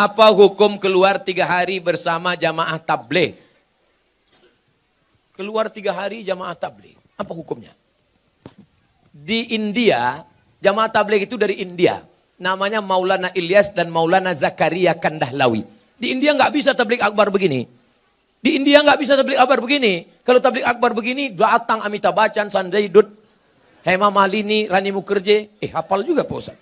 Apa hukum keluar 3 hari bersama jamaah tabligh? Keluar 3 hari jamaah tabligh, apa hukumnya? Di India, jamaah tabligh itu dari India. Namanya Maulana Ilyas dan Maulana Zakaria Kandahlawi. Di India nggak bisa tabligh akbar begini. Di India nggak bisa tabligh akbar begini. Kalau tabligh akbar begini, datang Amitabh Bachchan, Sanjay Dutt, Hema Malini, Rani Mukherjee. Hafal juga Pak Ustaz.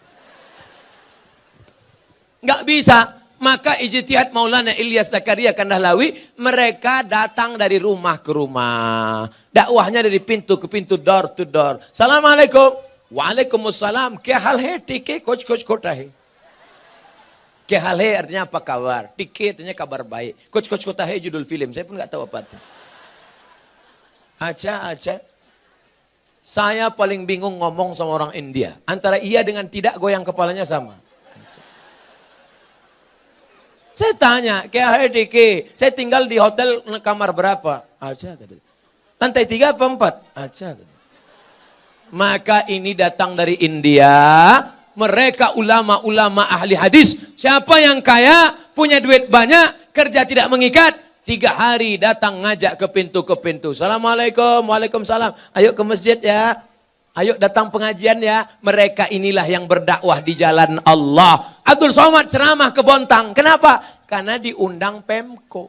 Nggak bisa. Maka ijtihad Maulana Ilyas Zakaria Kandahlawi, mereka datang dari rumah ke rumah. Dakwahnya dari pintu ke pintu, door to door. Assalamualaikum. Waalaikumsalam. Kya hal hai? Tike kuch kota hai. Kya hal hai artinya apa kabar? Tike artinya kabar baik. Kuch kota hai judul film. Saya pun nggak tahu apa itu. Acha. Saya paling bingung ngomong sama orang India. Antara iya dengan tidak, goyang kepalanya sama. Saya tanya, kya hai Diki? Saya tinggal di hotel kamar berapa? Acha kata. Lantai 3 apa 4? Acha kata. Maka ini datang dari India. Mereka ulama-ulama ahli hadis. Siapa yang kaya, punya duit banyak, kerja tidak mengikat, 3 hari datang ngajak ke pintu. Assalamualaikum, waalaikumsalam. Ayo ke masjid ya. Ayo datang pengajian ya. Mereka inilah yang berdakwah di jalan Allah. Abdul Somad ceramah ke Bontang. Kenapa? Karena diundang Pemko.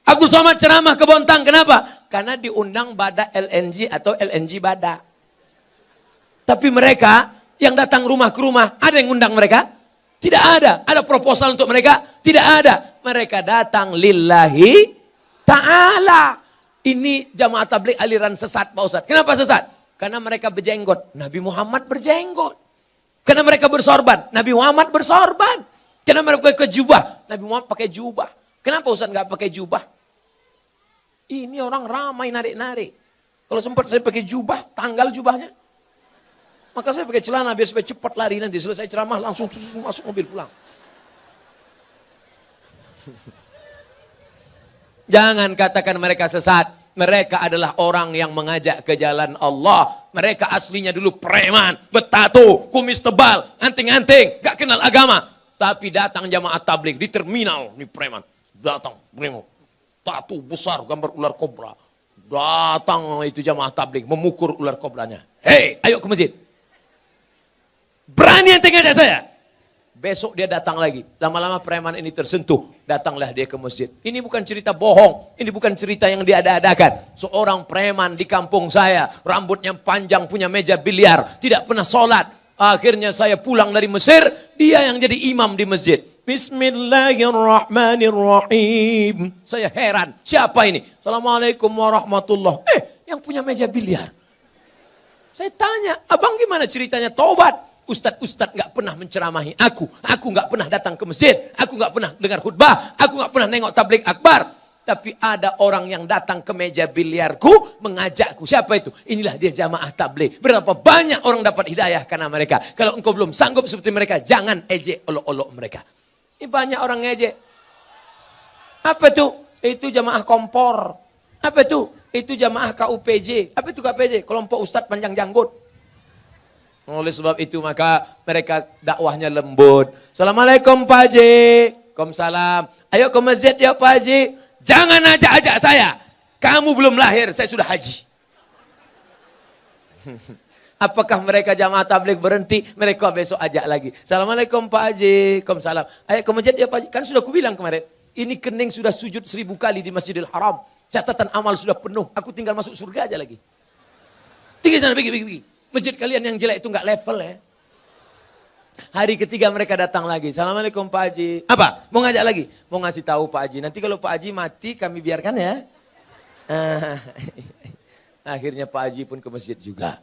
Abdul Somad ceramah ke Bontang. Kenapa? Karena diundang Bada LNG atau LNG Bada. Tapi mereka yang datang rumah ke rumah, ada yang undang mereka? Tidak ada. Ada proposal untuk mereka? Tidak ada. Mereka datang lillahi ta'ala. Ini jamaah tabligh aliran sesat Pak Ustaz. Kenapa sesat? Karena mereka berjenggot. Nabi Muhammad berjenggot. Karena mereka bersorban. Nabi Muhammad bersorban. Karena mereka pakai jubah. Nabi Muhammad pakai jubah. Kenapa Ustaz nggak pakai jubah? Ini orang ramai narik-narik. Kalau sempat saya pakai jubah, tanggal jubahnya. Maka saya pakai celana biar supaya cepat lari nanti. Selesai ceramah langsung masuk mobil pulang. Jangan katakan mereka sesat. Mereka adalah orang yang mengajak ke jalan Allah. Mereka aslinya dulu preman, bertato, kumis tebal, anting-anting, gak kenal agama. Tapi datang jamaah tabligh di terminal, ini preman. Datang, tato besar, gambar ular kobra. Datang itu jamaah tabligh, memukul ular kobranya. Hei, ayo ke masjid. Berani anting ngajak saya? Besok dia datang lagi. Lama-lama preman ini tersentuh. Datanglah dia ke masjid. Ini bukan cerita bohong. Ini bukan cerita yang diada-adakan. Seorang preman di kampung saya. Rambutnya panjang, punya meja biliar. Tidak pernah sholat. Akhirnya saya pulang dari Mesir. Dia yang jadi imam di masjid. Bismillahirrahmanirrahim. Saya heran. Siapa ini? Assalamualaikum warahmatullah. Yang punya meja biliar. Saya tanya, abang gimana ceritanya taubat? Ustadz nggak pernah menceramahi aku nggak pernah datang ke masjid, aku nggak pernah dengar khutbah, aku nggak pernah nengok tabligh akbar. Tapi ada orang yang datang ke meja biliarku, mengajakku. Siapa itu? Inilah dia jamaah tabligh. Berapa banyak orang dapat hidayah karena mereka. Kalau engkau belum sanggup seperti mereka, jangan ejek olok-olok mereka. Ini banyak orang ngejek. Apa itu? Itu jamaah kompor. Apa itu? Itu jamaah KUPJ. Apa itu KUPJ? Kelompok Ustadz Panjang Janggut. Oleh sebab itu maka mereka dakwahnya lembut. Assalamualaikum Pak Haji. Waalaikumsalam. Ayo ke masjid ya Pak Haji. Jangan ajak-ajak saya. Kamu belum lahir, saya sudah haji. Apakah mereka jamaah tabligh berhenti? Mereka besok ajak lagi. Assalamualaikum Pak Haji. Waalaikumsalam. Ayo ke masjid ya Pak Haji. Kan sudah kubilang kemarin. Ini kening sudah sujud 1000 kali di Masjidil Haram. Catatan amal sudah penuh. Aku tinggal masuk surga aja lagi. Tinggal sana, pergi. Masjid kalian yang jelek itu nggak level ya. Hari ketiga mereka datang lagi. Assalamualaikum Pak Haji. Apa? Mau ngajak lagi? Mau ngasih tahu Pak Haji. Nanti kalau Pak Haji mati kami biarkan ya. Akhirnya Pak Haji pun ke masjid juga.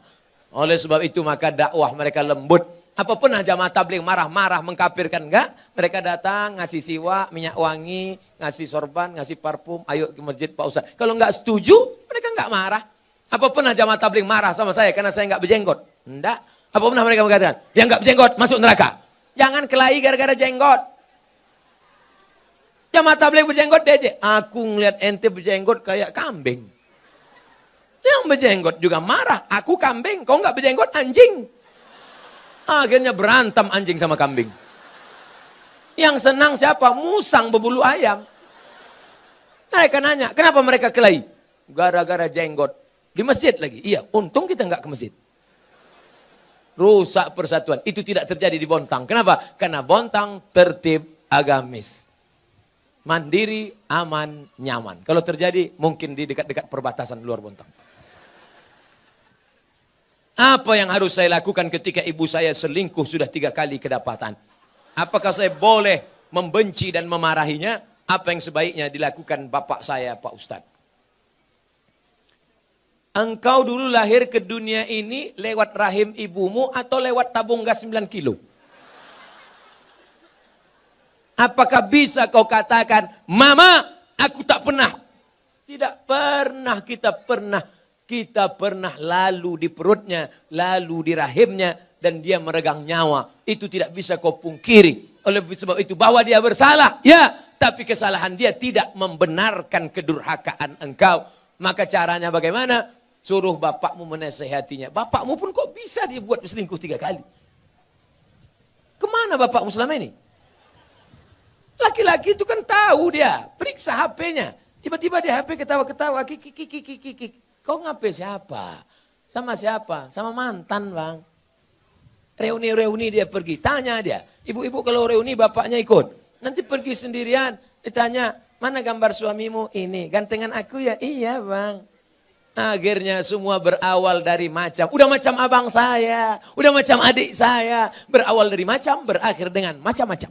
Oleh sebab itu maka dakwah mereka lembut. Apa pernah jamaah tabligh marah-marah mengkafirkan? Enggak. Mereka datang ngasih siwak, minyak wangi, ngasih sorban, ngasih parfum. Ayo ke masjid Pak Ustaz. Kalau nggak setuju mereka nggak marah. Apa pernah jamaah tabligh marah sama saya karena saya nggak berjenggot? Enggak. Apa pernah mereka mengatakan, yang nggak berjenggot masuk neraka? Jangan kelahi gara-gara jenggot. Jamaah tabligh berjenggot DJ. Aku ngeliat ente berjenggot kayak kambing. Yang berjenggot juga marah. Aku kambing, kau nggak berjenggot anjing. Akhirnya berantem anjing sama kambing. Yang senang siapa? Musang berbulu ayam. Mereka nanya, kenapa mereka kelahi? Gara-gara jenggot. Di masjid lagi. Iya, untung kita nggak ke masjid. Rusak persatuan. Itu tidak terjadi di Bontang. Kenapa? Karena Bontang tertib agamis. Mandiri, aman, nyaman. Kalau terjadi mungkin di dekat-dekat perbatasan luar Bontang. Apa yang harus saya lakukan ketika ibu saya selingkuh sudah 3 kali kedapatan? Apakah saya boleh membenci dan memarahinya? Apa yang sebaiknya dilakukan bapak saya, Pak Ustadz? Engkau dulu lahir ke dunia ini lewat rahim ibumu atau lewat tabung gas 9 kilo? Apakah bisa kau katakan, Mama, aku tak pernah? Tidak pernah, kita pernah lalu di perutnya, lalu di rahimnya, dan dia meregang nyawa. Itu tidak bisa kau pungkiri. Oleh sebab itu, bahwa dia bersalah, ya, tapi kesalahan dia tidak membenarkan kedurhakaan engkau. Maka caranya bagaimana? Suruh bapakmu menasehatinya. Bapakmu pun kok bisa dia buat selingkuh 3 kali? Kemana bapakmu selama ini? Laki-laki itu kan tahu dia, periksa HP-nya. Tiba-tiba di HP ketawa-ketawa, kik. Kau ngapain siapa? Sama siapa? Sama mantan, Bang. Reuni-reuni dia pergi, tanya dia. Ibu-ibu kalau reuni bapaknya ikut. Nanti pergi sendirian, ditanya, mana gambar suamimu? Ini, gantengan aku ya? Iya, Bang. Akhirnya semua berawal dari macam. Udah macam abang saya, udah macam adik saya. Berawal dari macam, berakhir dengan macam-macam.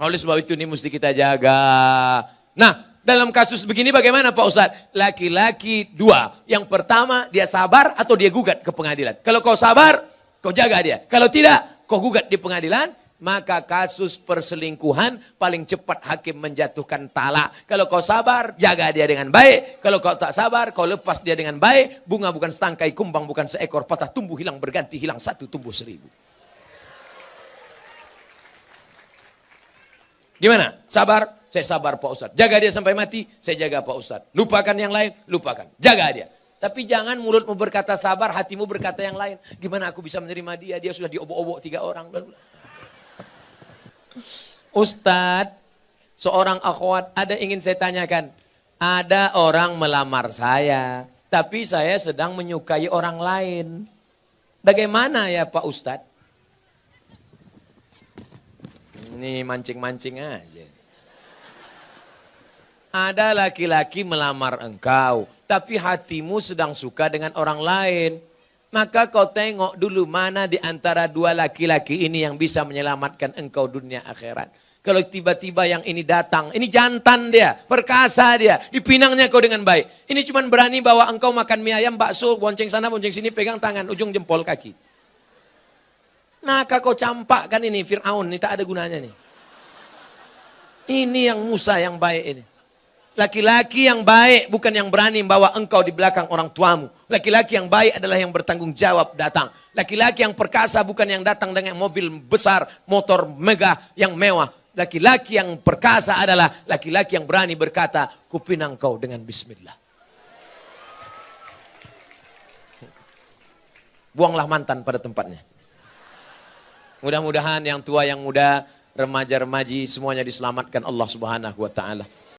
Oleh sebab itu ini mesti kita jaga. Nah, dalam kasus begini bagaimana Pak Ustadz? Laki-laki 2. Yang pertama dia sabar atau dia gugat ke pengadilan. Kalau kau sabar, kau jaga dia. Kalau tidak, kau gugat di pengadilan. Maka kasus perselingkuhan paling cepat hakim menjatuhkan talak. Kalau kau sabar, jaga dia dengan baik. Kalau kau tak sabar, kau lepas dia dengan baik. Bunga bukan setangkai, kumbang bukan seekor. Patah tumbuh hilang berganti, hilang 1 tumbuh 1000. Gimana? Sabar? Saya sabar Pak Ustadz. Jaga dia sampai mati, saya jaga Pak Ustadz. Lupakan yang lain, lupakan. Jaga dia. Tapi jangan mulutmu berkata sabar, hatimu berkata yang lain. Gimana aku bisa menerima dia? Dia sudah diobok-obok 3 orang. Ustadz, seorang akhwat, ada ingin saya tanyakan. Ada orang melamar saya, tapi saya sedang menyukai orang lain. Bagaimana ya Pak Ustadz? Ini mancing-mancing aja. Ada laki-laki melamar engkau, tapi hatimu sedang suka dengan orang lain. Maka kau tengok dulu mana di antara 2 laki-laki ini yang bisa menyelamatkan engkau dunia akhirat. Kalau tiba-tiba yang ini datang, ini jantan dia, perkasa dia, dipinangnya kau dengan baik. Ini cuma berani bawa engkau makan mie ayam, bakso, bonceng sana, bonceng sini, pegang tangan, ujung jempol kaki. Maka kau campakkan ini, Fir'aun, ini tak ada gunanya nih. Ini yang Musa yang baik ini. Laki-laki yang baik bukan yang berani membawa engkau di belakang orang tuamu. Laki-laki yang baik adalah yang bertanggung jawab datang. Laki-laki yang perkasa bukan yang datang dengan mobil besar, motor megah yang mewah. Laki-laki yang perkasa adalah laki-laki yang berani berkata, kupinang kau dengan bismillah. Buanglah mantan pada tempatnya. Mudah-mudahan yang tua, yang muda, remaja-remaji semuanya diselamatkan Allah Subhanahu wa taala.